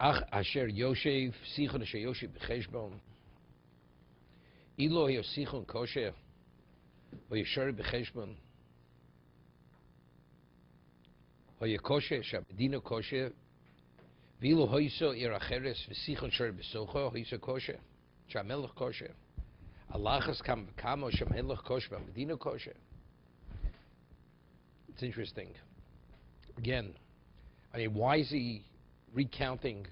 Ach asher yoshev sichon asher yoshev b'cheshbon. Ilo yo sichon kosher. O yeshar b'cheshbon. O yekosher shabedino kosher. Vilo hoiso ir acheres v'sichon shar b'socho hoiso kosher. Shamelech kosher. Alachas kam v'kamo shamelech kosher v'medino kosher. It's interesting. Again, I mean, why is he recounting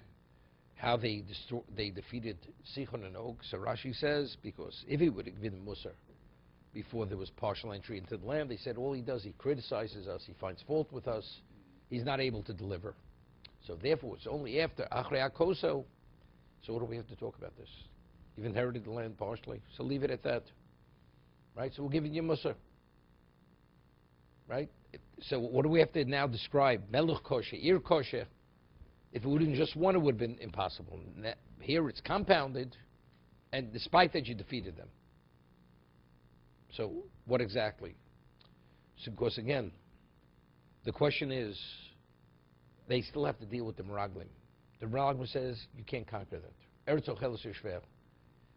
how they defeated Sichon and Og? So Rashi says, because if he would have given Musar before there was partial entry into the land, they said all he does, he criticizes us, he finds fault with us, he's not able to deliver. So therefore, it's only after Achrei HaKoso. So what do we have to talk about this? You've inherited the land partially, so leave it at that. Right? So we're giving you Musar. Right? So what do we have to now describe? Melech kosher, ir kosher. If it would have just one, it would have been impossible. Here it's compounded, and despite that, you defeated them. So what exactly? So, of course, again, the question is, they still have to deal with the Meraglim. The Meraglim says you can't conquer that. Eretz Ocheles Yishver.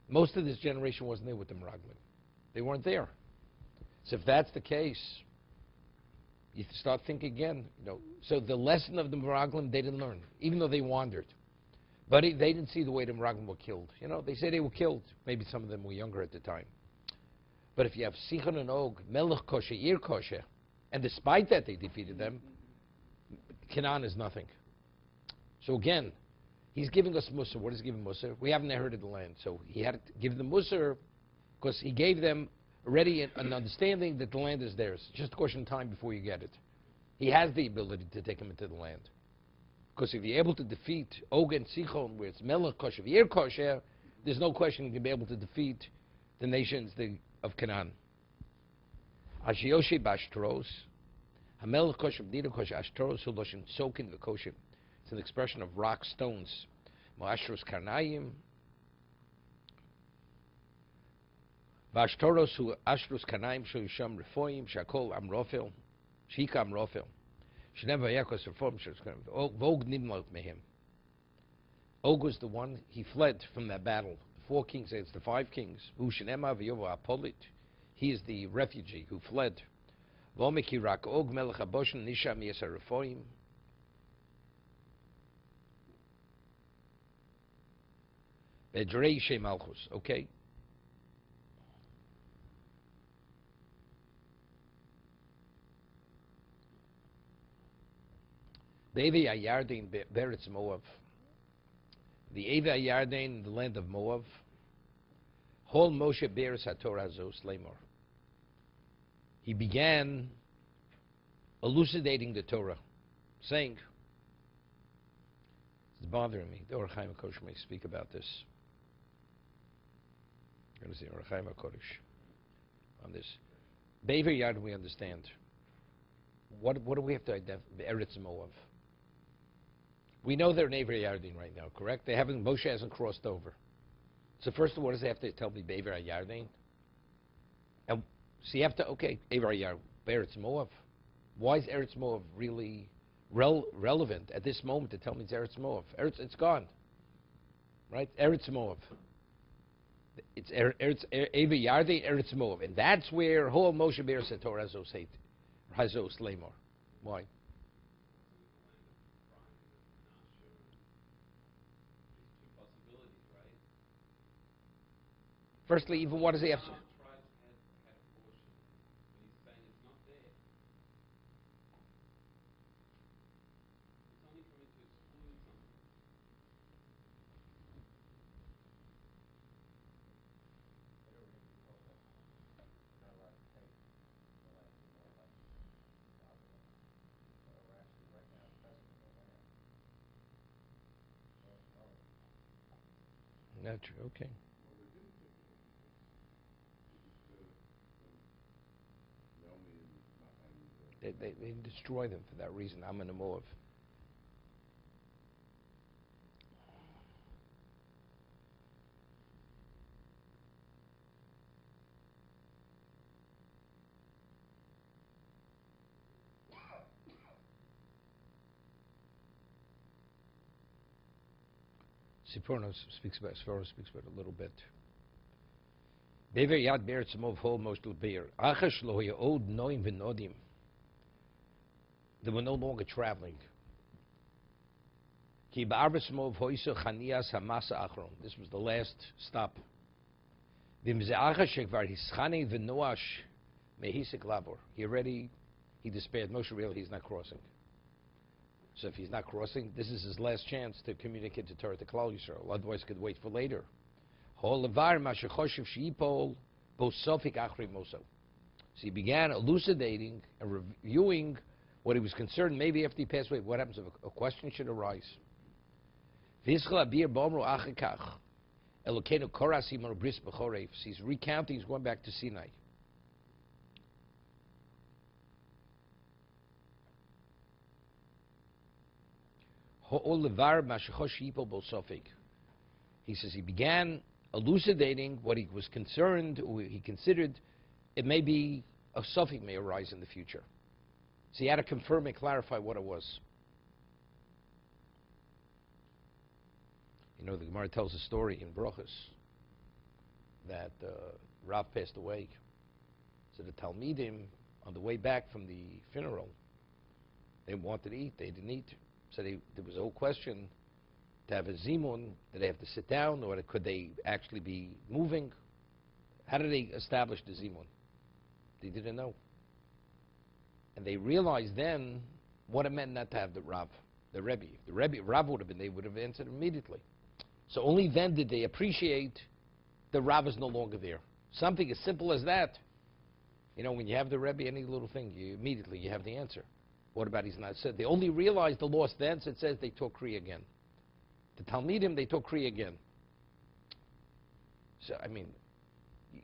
Most of this generation wasn't there with the Meraglim. They weren't there. So if that's the case, you start thinking again. So the lesson of the Meraglim they didn't learn, even though they wandered. But they didn't see the way the Meraglim were killed. They say they were killed. Maybe some of them were younger at the time. But if you have Sichon and Og, Melech kosher, Ir kosher, and despite that they defeated them, Canaan is nothing. So again, he's giving us Musar. What is he giving Musar? We haven't inherited the land. So he had to give them Musar because he gave them already an understanding that the land is theirs. It's just a question of time before you get it. He has the ability to take them into the land. Because if you're able to defeat Og and Sichon, where it's Melech kosher, Ir kosher, there's no question you can be able to defeat the nations of Canaan. Ashioshi b'Ashteros, Hamelech kosher, B'dina kosher, Ashtaros huloshin sokin v'kosher. It's an expression of rock stones. Mo'ashros karnayim. V'Ashtaros hu Ashros karnayim sho yisham refoim, shakol amrofel, shika amrofel. Shenev v'yakos reform shos vog nimlot mehim. Og was the one, he fled from that battle. The 4 kings against the 5 kings. Hu shenema v'yovo apolit. He is the refugee who fled. V'omeki rak Og melech haboshen nisham yesar refoim. Bedrei Shem Malchus. Okay. The Evi Ayardain Beretz Moav. The Evi Ayardain, the land of Moav. Hol Moshe Beretz HaTorah Zos Lemor. He began elucidating the Torah, saying, it's bothering me. The Or Chaim HaKodesh may speak about this. You're going to see Or Chaim HaKodesh on this. Be'ever Yard we understand. What do we have to identify? Eretz Moav. We know they're in Ever Yardin right now, correct? Moshe hasn't crossed over. So first of all, what does he have to tell me? Be'ever Yardin? And so you have to, okay, Ever Yard, Eretz Moav. Why is Eretz Moav really relevant at this moment to tell me it's Eretz Moav? It's gone, right? Eretz Moav. It's Ever Yardin, Eretz Moav. And that's where Hol Moshe Be'er Sator Hazos Lemor. Why? Firstly, even what does he have to... Not true, okay. They destroy them for that reason. I'm in a Moav. Sforno speaks about it a little bit. Bever yad beretz mov hol mostel beer. Achash lo yod noim v'nodim. They were no longer traveling. Ki ba'arves mov hoiso chanias hamasa achron. This was the last stop. V'im ze achash shekvar hischani v'noash mehisik labor. He despaired. Moshe realized he's not crossing. So if he's not crossing, this is his last chance to communicate to Torah to Klal Yisrael. Otherwise, he could wait for later. So he began elucidating and reviewing what he was concerned maybe after he passed away. What happens if a question should arise? He's recounting, he's going back to Sinai. He says he began elucidating what he was concerned, or he considered it may be a suffix may arise in the future. So he had to confirm and clarify what it was. You know, the Gemara tells a story in Brochus that Rav passed away. So the Talmidim, on the way back from the funeral, they wanted to eat, they didn't eat. So there was a whole question to have a zimun. Did they have to sit down, or could they actually be moving? How did they establish the zimun? They didn't know. And they realized then what it meant not to have the Rav, the Rebbe. If the Rebbe, Rav would have been, they would have answered immediately. So only then did they appreciate the Rav is no longer there. Something as simple as that. You know, when you have the Rebbe, any little thing, you have the answer. What about he's not said? They only realized the loss then, so it says they taught Kriya again. The Talmidim, they taught Kriya again. So, I mean,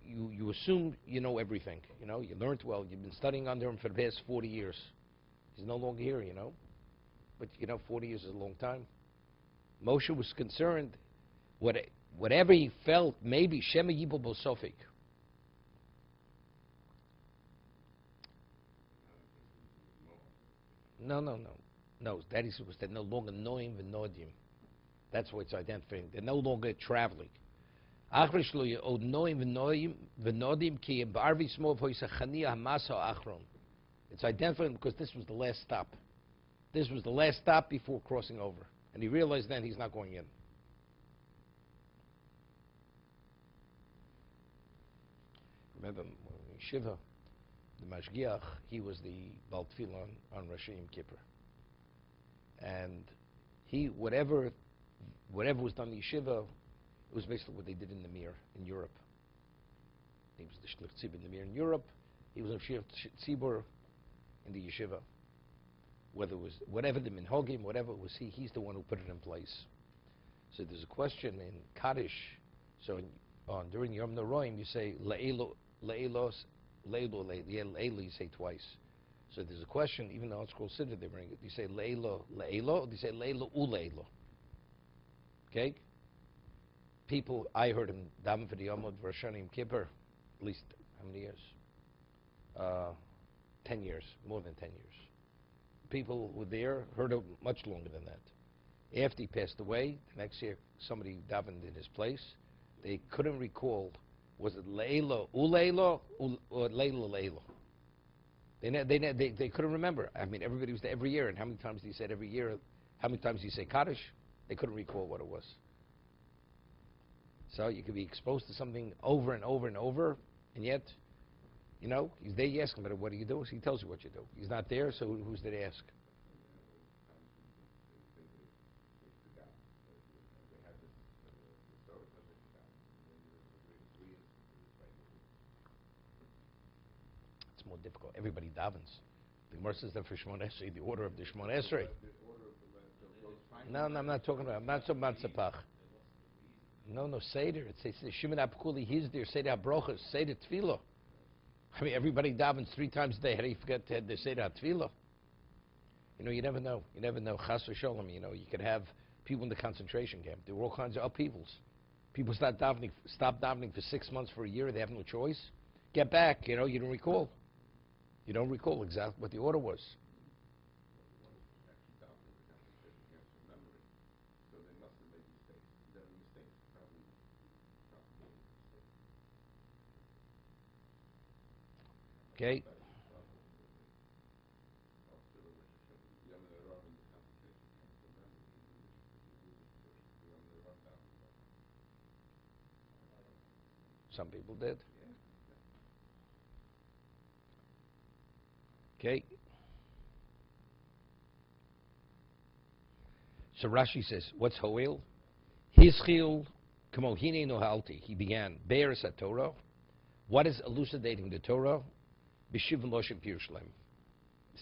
you assume you know everything. You know, you learned well. You've been studying under him for the past 40 years. He's no longer here, you know. But, 40 years is a long time. Moshe was concerned, whatever he felt, maybe Shema Yibel Bosofik. No, that is was they're no longer knowing v'nodim. That's what it's identifying. They're no longer traveling. It's identifying because this was the last stop. This was the last stop before crossing over. And he realized then he's not going in. Remember, in Shiva, the Mashgiach, he was the Baal Tefillah on Rosh Yom Kippur. And whatever was done in Yeshiva, it was basically what they did in the Mir in Europe. He was the Shlich Tzibur in the Mir in Europe. He was a Shlich Tzibur in the Yeshiva. Whatever the Minhagim, whatever it was he's the one who put it in place. So there's a question in Kaddish. So during Yom Noraim, you say Le'elo, you say twice. So there's a question, even though it's called Siddur, they bring it. You say Le'elo, or do you say Le'elo, U'Le'elo? Okay? People, I heard him daven for the Yom Rosh Yom Kippur, at least, how many years? 10 years, more than 10 years. People who were there heard him much longer than that. After he passed away, the next year, somebody davened in his place. They couldn't recall, was it Le'elo, U'Le'elo, or Le'elo, Le'elo? They couldn't remember. I mean, everybody was there every year, and how many times he said every year, how many times he say Kaddish? They couldn't recall what it was. So you could be exposed to something over and over and over, and yet, he's there, you ask him, what do you do? He tells you what you do. He's not there, so who's there to ask? It's more difficult. Everybody davens. The Gemara says that for Shemon Esrei, the order of the Shemon Esrei. No, I'm not talking about Tzapach. No, Seder. It says Shimon Apkuli, he's there, Seder HaBrochas, Seder Tefillah. I mean, everybody davens 3 times a day. How do you forget to have the Seder HaTefillah? You never know. You never know. Chas v'sholom, you could have people in the concentration camp. There were all kinds of upheavals. People stop davening for 6 months, for a year. They have no choice. Get back. You don't recall. You don't recall exactly what the order was. Okay? Some people did. Okay? So Rashi says, what's Hoel? Hischil Kamohine no halti. He began Be'eres Torah. What is elucidating the Torah? B'shiv Loshim Pirshlem.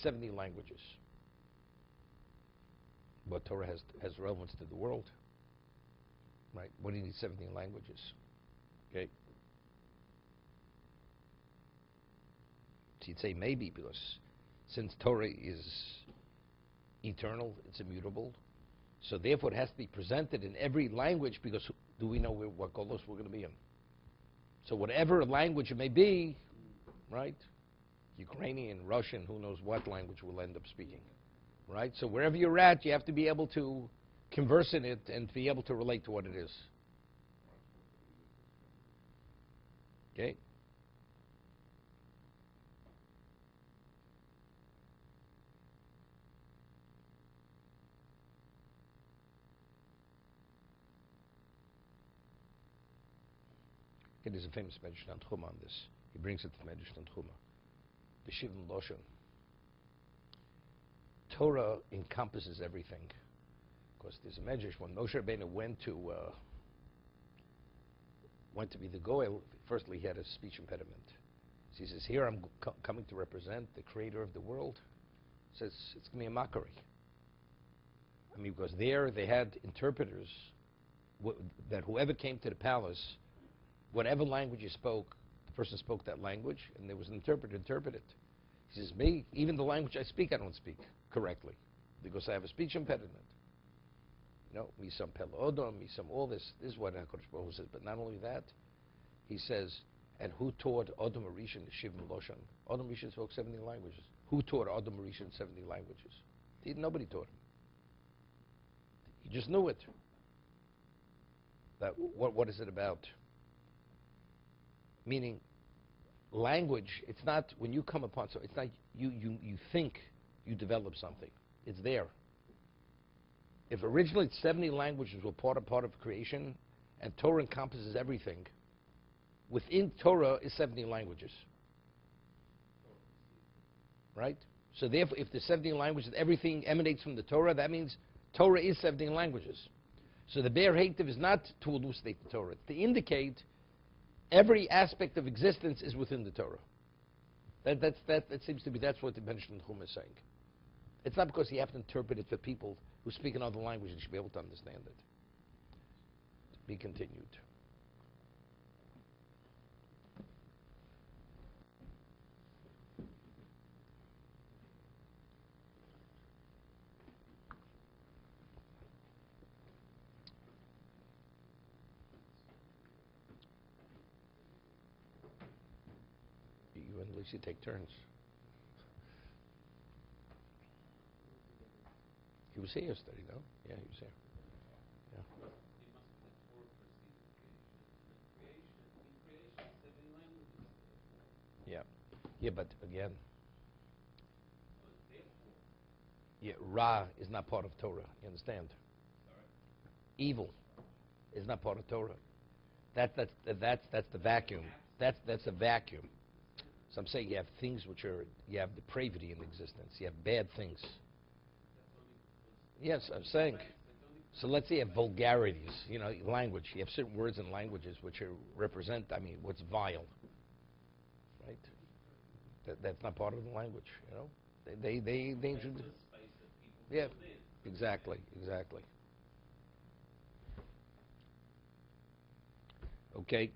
70 languages. But Torah has relevance to the world. Right? What do you need 17 languages? Okay? So you'd say maybe, because since Torah is eternal, it's immutable, so therefore it has to be presented in every language, because do we know what golos we're going to be in? So whatever language it may be, right? Ukrainian, Russian, who knows what language we'll end up speaking, right? So wherever you're at, you have to be able to converse in it and be able to relate to what it is. Okay? There's a famous Medrash on Chuma on this. He brings it to Medrash on Chuma. The Shivim Loshen. Torah encompasses everything. Because there's a Medrash, when Moshe Rabbeinu went to be the Goel, firstly he had a speech impediment. So he says, here I'm coming to represent the creator of the world. He says, it's going to be a mockery. I mean, because there they had interpreters that whoever came to the palace, whatever language you spoke, the person spoke that language, and there was an interpreter to interpret it. He says, me, even the language I speak, I don't speak correctly, because I have a speech impediment. You know, me some Pel Odom, me some all this. This is what HaKadosh Baruch Hu says. But not only that, he says, and who taught Odom Arishan Shivim Loshan? Odom Arishan spoke 70 languages. Who taught Odom Arishan 70 languages? Nobody taught him. He just knew it. That what is it about? Meaning, language, it's not, when you come upon, so it's not, you think you develop something. It's there. If originally 70 languages were part of creation, and Torah encompasses everything, within Torah is 70 languages. Right? So therefore, if the 70 languages, everything emanates from the Torah, that means Torah is 70 languages. So the Be'er Hativ is not to elucidate the Torah. It's to indicate every aspect of existence is within the Torah. That seems to be, that's what the Benjamin Chum is saying. It's not because you have to interpret it for people who speak another language and should be able to understand it. To be continued. You and Lucy take turns. He was here yesterday, no? Yeah, he was here. Yeah. Yeah. Yeah, but again, yeah, Ra is not part of Torah. You understand? Evil is not part of Torah. That's the vacuum. That's a vacuum. So I'm saying you have things you have depravity in existence. You have bad things. Yes, I'm saying. So let's say you have vulgarities, language. You have certain words and languages which represent, what's vile. Right? That's not part of the language, They introduce. Yeah, exactly. Okay.